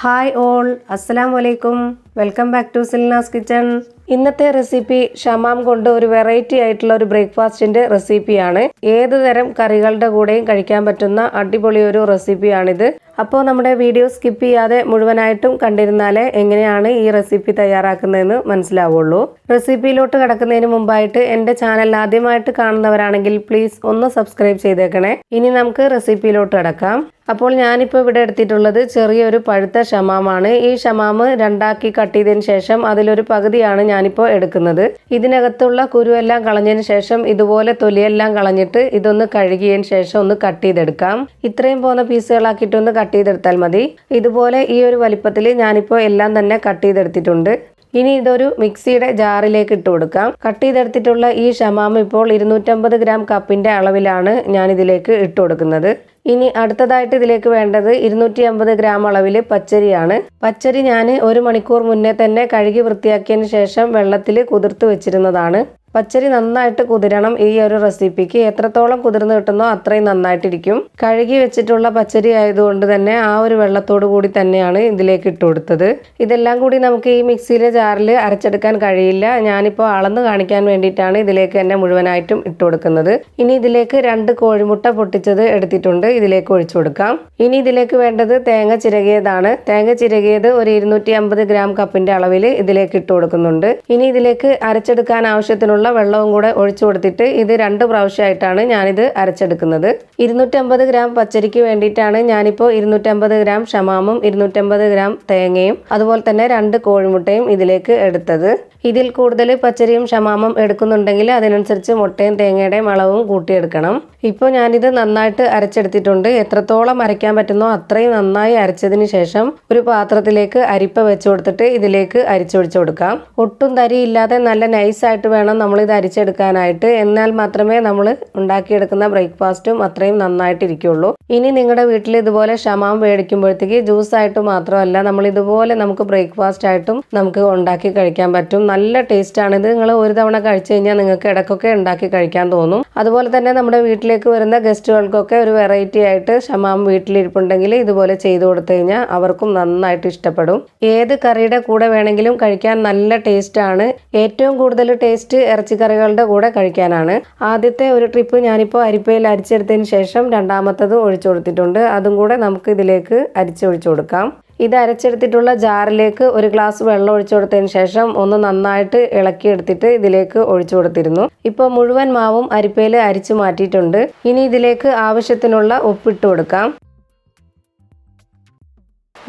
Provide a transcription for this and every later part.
Hi all, അസ്സലാമു അലൈക്കും. Welcome back to Silnas kitchen. ഇന്നത്തെ റെസിപ്പി ഷമാം കൊണ്ട് ഒരു വെറൈറ്റി ആയിട്ടുള്ള ഒരു ബ്രേക്ക്ഫാസ്റ്റിന്റെ റെസിപ്പിയാണ്. ഏത് തരം കറികളുടെ കൂടെയും കഴിക്കാൻ പറ്റുന്ന അടിപൊളി ഒരു റെസിപ്പിയാണിത്. അപ്പോൾ നമ്മുടെ വീഡിയോ സ്കിപ്പ് ചെയ്യാതെ മുഴുവനായിട്ടും കണ്ടിരുന്നാലേ എങ്ങനെയാണ് ഈ റെസിപ്പി തയ്യാറാക്കുന്നതെന്ന് മനസ്സിലാവുള്ളൂ. റെസിപ്പിയിലോട്ട് കടക്കുന്നതിന് മുമ്പായിട്ട് എൻ്റെ ചാനൽ ആദ്യമായിട്ട് കാണുന്നവരാണെങ്കിൽ പ്ലീസ് ഒന്ന് സബ്സ്ക്രൈബ് ചെയ്തേക്കണേ. ഇനി നമുക്ക് റെസിപ്പിയിലോട്ട് കടക്കാം. അപ്പോൾ ഞാനിപ്പോൾ ഇവിടെ എടുത്തിട്ടുള്ളത് ചെറിയൊരു പഴുത്ത ഷമാമാണ്. ഈ ഷമാമ് രണ്ടാക്കി കട്ട് ചെയ്തതിന് ശേഷം അതിലൊരു പകുതിയാണ് ഞാനിപ്പോൾ എടുക്കുന്നത്. ഇതിനകത്തുള്ള കുരുവെല്ലാം കളഞ്ഞതിന് ശേഷം ഇതുപോലെ തൊലിയെല്ലാം കളഞ്ഞിട്ട് ഇതൊന്ന് കഴുകിയതിന് ശേഷം ഒന്ന് കട്ട് ചെയ്തെടുക്കാം. ഇത്രയും പോകുന്ന പീസുകളാക്കിയിട്ടൊന്ന് കട്ട് ചെയ്തെടുത്താൽ മതി. ഇതുപോലെ ഈ ഒരു വലിപ്പത്തിൽ ഞാനിപ്പോൾ എല്ലാം തന്നെ കട്ട് ചെയ്തെടുത്തിട്ടുണ്ട്. ഇനി ഇതൊരു മിക്സിയുടെ ജാറിലേക്ക് ഇട്ട് കൊടുക്കാം. കട്ട് ചെയ്തെടുത്തിട്ടുള്ള ഈ ഷമാം ഇപ്പോൾ 250 ഗ്രാം കപ്പിന്റെ അളവിലാണ് ഞാൻ ഇതിലേക്ക് ഇട്ട് കൊടുക്കുന്നത്. ഇനി അടുത്തതായിട്ട് ഇതിലേക്ക് വേണ്ടത് 250 ഗ്രാം അളവിൽ പച്ചരിയാണ്. പച്ചരി ഞാൻ 1 മണിക്കൂർ മുന്നേ തന്നെ കഴുകി വൃത്തിയാക്കിയതിന് ശേഷം വെള്ളത്തിൽ കുതിർത്ത് വെച്ചിരുന്നതാണ്. പച്ചരി നന്നായിട്ട് കുതിരണം. ഈ ഒരു റെസിപ്പിക്ക് എത്രത്തോളം കുതിർന്ന് കിട്ടുന്നോ അത്രയും നന്നായിട്ടിരിക്കും. കഴുകി വെച്ചിട്ടുള്ള പച്ചരി ആയതുകൊണ്ട് തന്നെ ആ ഒരു വെള്ളത്തോടു കൂടി തന്നെയാണ് ഇതിലേക്ക് ഇട്ട് കൊടുത്തത്. ഇതെല്ലാം കൂടി നമുക്ക് ഈ മിക്സിയിലെ ജാറിൽ അരച്ചെടുക്കാൻ കഴിയില്ല. ഞാനിപ്പോൾ അളന്ന് കാണിക്കാൻ വേണ്ടിയിട്ടാണ് ഇതിലേക്ക് തന്നെ മുഴുവനായിട്ടും ഇട്ട് കൊടുക്കുന്നത്. ഇനി ഇതിലേക്ക് 2 കോഴിമുട്ട പൊട്ടിച്ചത് എടുത്തിട്ടുണ്ട്, ഇതിലേക്ക് ഒഴിച്ചു കൊടുക്കാം. ഇനി ഇതിലേക്ക് വേണ്ടത് തേങ്ങ ചിരകിയതാണ്. തേങ്ങ ചിരകിയത് ഒരു 250 ഗ്രാം കപ്പിന്റെ അളവിൽ ഇതിലേക്ക് ഇട്ട് കൊടുക്കുന്നുണ്ട്. ഇനി ഇതിലേക്ക് അരച്ചെടുക്കാൻ ആവശ്യത്തിനുള്ള വെള്ളവും കൂടെ ഒഴിച്ചു കൊടുത്തിട്ട് ഇത് 2 പ്രാവശ്യമായിട്ടാണ് ഞാനിത് അരച്ചെടുക്കുന്നത്. 250 ഗ്രാം പച്ചരിക്ക് വേണ്ടിയിട്ടാണ് ഞാനിപ്പോൾ 250 ഗ്രാം ഷമാമും 250 ഗ്രാം തേങ്ങയും അതുപോലെ തന്നെ 2 കോഴിമുട്ടയും ഇതിലേക്ക് എടുത്തത്. ഇതിൽ കൂടുതൽ പച്ചരിയും ഷമാമും എടുക്കുന്നുണ്ടെങ്കിൽ അതിനനുസരിച്ച് മുട്ടയും തേങ്ങയുടെയും അളവും കൂട്ടിയെടുക്കണം. ഇപ്പോൾ ഞാനിത് നന്നായിട്ട് അരച്ചെടുത്തിട്ടുണ്ട്. എത്രത്തോളം അരയ്ക്കാൻ പറ്റുന്നോ അത്രയും നന്നായി അരച്ചതിന് ശേഷം ഒരു പാത്രത്തിലേക്ക് അരിപ്പ വെച്ച് കൊടുത്തിട്ട് ഇതിലേക്ക് അരിച്ചൊഴിച്ചു കൊടുക്കാം. ഒട്ടും തരിയില്ലാതെ നല്ല നൈസായിട്ട് വേണം നമ്മളിത് അരിച്ചെടുക്കാനായിട്ട്. എന്നാൽ മാത്രമേ നമ്മൾ ഉണ്ടാക്കിയെടുക്കുന്ന ബ്രേക്ക്ഫാസ്റ്റും അത്രയും നന്നായിട്ടിരിക്കുള്ളൂ. ഇനി നിങ്ങളുടെ വീട്ടിൽ ഇതുപോലെ ഷമാം മേടിക്കുമ്പോഴത്തേക്ക് ജ്യൂസായിട്ട് മാത്രമല്ല നമ്മൾ ഇതുപോലെ നമുക്ക് ബ്രേക്ക്ഫാസ്റ്റ് ആയിട്ടും നമുക്ക് ഉണ്ടാക്കി കഴിക്കാൻ പറ്റും. നല്ല ടേസ്റ്റാണ് ഇത്. നിങ്ങൾ ഒരു തവണ കഴിച്ചു കഴിഞ്ഞാൽ നിങ്ങൾക്ക് ഇടയ്ക്കൊക്കെ ഉണ്ടാക്കി കഴിക്കാൻ തോന്നും. അതുപോലെ തന്നെ നമ്മുടെ വീട്ടിലേക്ക് വരുന്ന ഗസ്റ്റുകൾക്കൊക്കെ ഒരു വെറൈറ്റി ആയിട്ട് ഷമാം വീട്ടിലിരിപ്പുണ്ടെങ്കിൽ ഇതുപോലെ ചെയ്തു കൊടുത്തു കഴിഞ്ഞാൽ അവർക്കും നന്നായിട്ട് ഇഷ്ടപ്പെടും. ഏത് കറിയുടെ കൂടെ വേണമെങ്കിലും കഴിക്കാൻ നല്ല ടേസ്റ്റാണ്. ഏറ്റവും കൂടുതൽ ടേസ്റ്റ് ഇറച്ചിക്കറികളുടെ കൂടെ കഴിക്കാനാണ്. ആദ്യത്തെ ഒരു ട്രിപ്പ് ഞാനിപ്പോൾ അരിപ്പയിൽ അരിച്ചെടുത്തതിന് ശേഷം രണ്ടാമത്തത് ഒഴിച്ചു കൊടുത്തിട്ടുണ്ട്. അതും കൂടെ നമുക്ക് ഇതിലേക്ക് അരിച്ചൊഴിച്ചു കൊടുക്കാം. ഇത് അരച്ചെടുത്തിട്ടുള്ള ജാറിലേക്ക് 1 ഗ്ലാസ് വെള്ളം ഒഴിച്ചു കൊടുത്തതിന് ശേഷം ഒന്ന് നന്നായിട്ട് ഇളക്കിയെടുത്തിട്ട് ഇതിലേക്ക് ഒഴിച്ചു കൊടുത്തിരുന്നു. ഇപ്പോൾ മുഴുവൻ മാവും അരിപ്പയിൽ അരിച്ചു മാറ്റിയിട്ടുണ്ട്. ഇനി ഇതിലേക്ക് ആവശ്യത്തിനുള്ള ഉപ്പിട്ട് കൊടുക്കാം.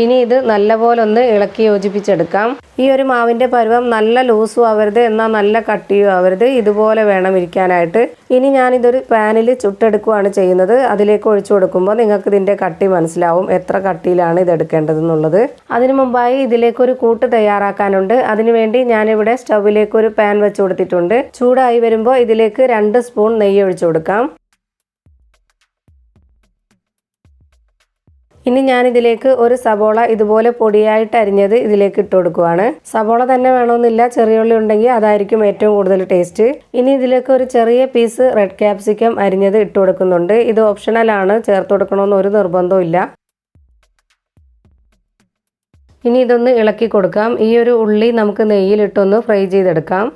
ഇനി ഇത് നല്ലപോലെ ഒന്ന് ഇളക്കി യോജിപ്പിച്ചെടുക്കാം. ഈ ഒരു മാവിൻ്റെ പരുവം നല്ല ലൂസും ആവരുത്, എന്നാൽ നല്ല കട്ടിയും ആവരുത്. ഇതുപോലെ വേണം ഇരിക്കാനായിട്ട്. ഇനി ഞാനിതൊരു പാനിൽ ചുട്ടെടുക്കുകയാണ് ചെയ്യുന്നത്. അതിലേക്ക് ഒഴിച്ചു കൊടുക്കുമ്പോൾ നിങ്ങൾക്ക് ഇതിൻ്റെ കട്ടി മനസ്സിലാവും, എത്ര കട്ടിയിലാണ് ഇത് എടുക്കേണ്ടതെന്നുള്ളത്. അതിനു മുമ്പായി ഇതിലേക്കൊരു കൂട്ട് തയ്യാറാക്കാനുണ്ട്. അതിനുവേണ്ടി ഞാനിവിടെ സ്റ്റൗവിലേക്ക് ഒരു പാൻ വെച്ച് കൊടുത്തിട്ടുണ്ട്. ചൂടായി വരുമ്പോൾ ഇതിലേക്ക് 2 സ്പൂൺ നെയ്യ് ഒഴിച്ചു കൊടുക്കാം. ഇനി ഞാനിതിലേക്ക് ഒരു സബോള ഇതുപോലെ പൊടിയായിട്ട് അരിഞ്ഞത് ഇതിലേക്ക് ഇട്ട് കൊടുക്കുവാണ്. സബോള തന്നെ വേണമെന്നില്ല, ചെറിയ ഉള്ളി ഉണ്ടെങ്കിൽ അതായിരിക്കും ഏറ്റവും കൂടുതൽ ടേസ്റ്റ്. ഇനി ഇതിലേക്ക് ഒരു ചെറിയ പീസ് റെഡ് ക്യാപ്സിക്കം അരിഞ്ഞത് ഇട്ട് കൊടുക്കുന്നുണ്ട്. ഇത് ഓപ്ഷണലാണ്, ചേർത്ത് കൊടുക്കണമെന്ന് ഒരു നിർബന്ധവും ഇല്ല. ഇനി ഇതൊന്ന് ഇളക്കി കൊടുക്കാം. ഈ ഒരു ഉള്ളി നമുക്ക് നെയ്യിലിട്ടൊന്ന് ഫ്രൈ ചെയ്തെടുക്കാം.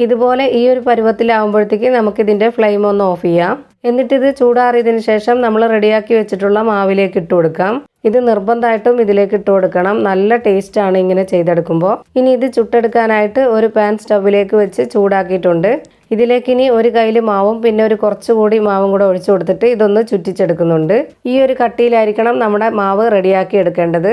ഇതുപോലെ ഈ ഒരു പരുവത്തിലാവുമ്പോഴത്തേക്ക് നമുക്കിതിൻ്റെ ഫ്ലെയിം ഒന്ന് ഓഫ് ചെയ്യാം. എന്നിട്ടിത് ചൂടാറിയതിന് ശേഷം നമ്മൾ റെഡിയാക്കി വെച്ചിട്ടുള്ള മാവിലേക്ക് ഇട്ട് കൊടുക്കാം. ഇത് നിർബന്ധമായിട്ടും ഇതിലേക്ക് ഇട്ട് കൊടുക്കണം. നല്ല ടേസ്റ്റാണ് ഇങ്ങനെ ചെയ്തെടുക്കുമ്പോൾ. ഇനി ഇത് ചുട്ടെടുക്കാനായിട്ട് ഒരു പാൻ സ്റ്റൗവിലേക്ക് വെച്ച് ചൂടാക്കിയിട്ടുണ്ട്. ഇതിലേക്ക് ഇനി ഒരു കയ്യിൽ മാവും പിന്നെ ഒരു കുറച്ചുകൂടി മാവും കൂടെ ഒഴിച്ചു കൊടുത്തിട്ട് ഇതൊന്ന് ചുറ്റിച്ചെടുക്കുന്നുണ്ട്. ഈ ഒരു കട്ടിയിലായിരിക്കണം നമ്മുടെ മാവ് റെഡിയാക്കി എടുക്കേണ്ടത്.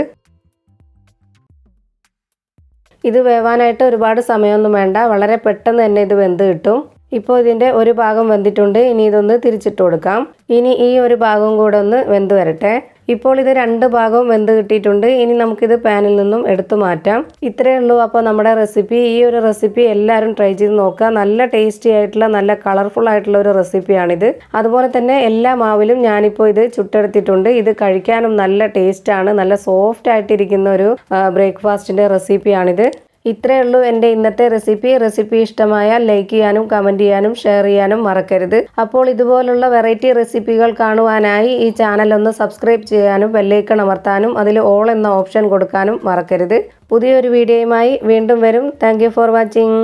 ഇത് വേവാനായിട്ട് ഒരുപാട് സമയമൊന്നും വേണ്ട, വളരെ പെട്ടെന്ന് തന്നെ ഇത് വെന്ത് കിട്ടും. ഇപ്പോൾ ഇതിൻ്റെ ഒരു ഭാഗം വെന്തിട്ടുണ്ട്. ഇനി ഇതൊന്ന് തിരിച്ചിട്ട് കൊടുക്കാം. ഇനി ഈ ഒരു ഭാഗം കൂടെ ഒന്ന് വെന്ത് വരട്ടെ. ഇപ്പോൾ ഇത് 2 ഭാഗവും വെന്ത് കിട്ടിയിട്ടുണ്ട്. ഇനി നമുക്കിത് പാനിൽ നിന്നും എടുത്തു മാറ്റാം. ഇത്രയേ ഉള്ളൂ അപ്പോൾ നമ്മുടെ റെസിപ്പി. ഈ ഒരു റെസിപ്പി എല്ലാവരും ട്രൈ ചെയ്ത് നോക്കുക. നല്ല ടേസ്റ്റി ആയിട്ടുള്ള നല്ല കളർഫുൾ ആയിട്ടുള്ള ഒരു റെസിപ്പിയാണിത്. അതുപോലെ തന്നെ എല്ലാ മാവിലും ഞാനിപ്പോൾ ഇത് ചുട്ടെടുത്തിട്ടുണ്ട്. ഇത് കഴിക്കാനും നല്ല ടേസ്റ്റാണ്. നല്ല സോഫ്റ്റ് ആയിട്ടിരിക്കുന്ന ഒരു ബ്രേക്ക്ഫാസ്റ്റിൻ്റെ റെസിപ്പിയാണിത്. ഇത്രയേ ഉള്ളൂ എൻ്റെ ഇന്നത്തെ റെസിപ്പി ഇഷ്ടമായാൽ ലൈക്ക് ചെയ്യാനും കമൻറ്റ് ചെയ്യാനും ഷെയർ ചെയ്യാനും മറക്കരുത്. അപ്പോൾ ഇതുപോലുള്ള വെറൈറ്റി റെസിപ്പികൾ കാണുവാനായി ഈ ചാനൽ ഒന്ന് സബ്സ്ക്രൈബ് ചെയ്യാനും ബെല്ലൈക്കൺ അമർത്താനും അതിൽ ഓൾ എന്ന ഓപ്ഷൻ കൊടുക്കാനും മറക്കരുത്. പുതിയൊരു വീഡിയോയുമായി വീണ്ടും വരും. Thank you for watching.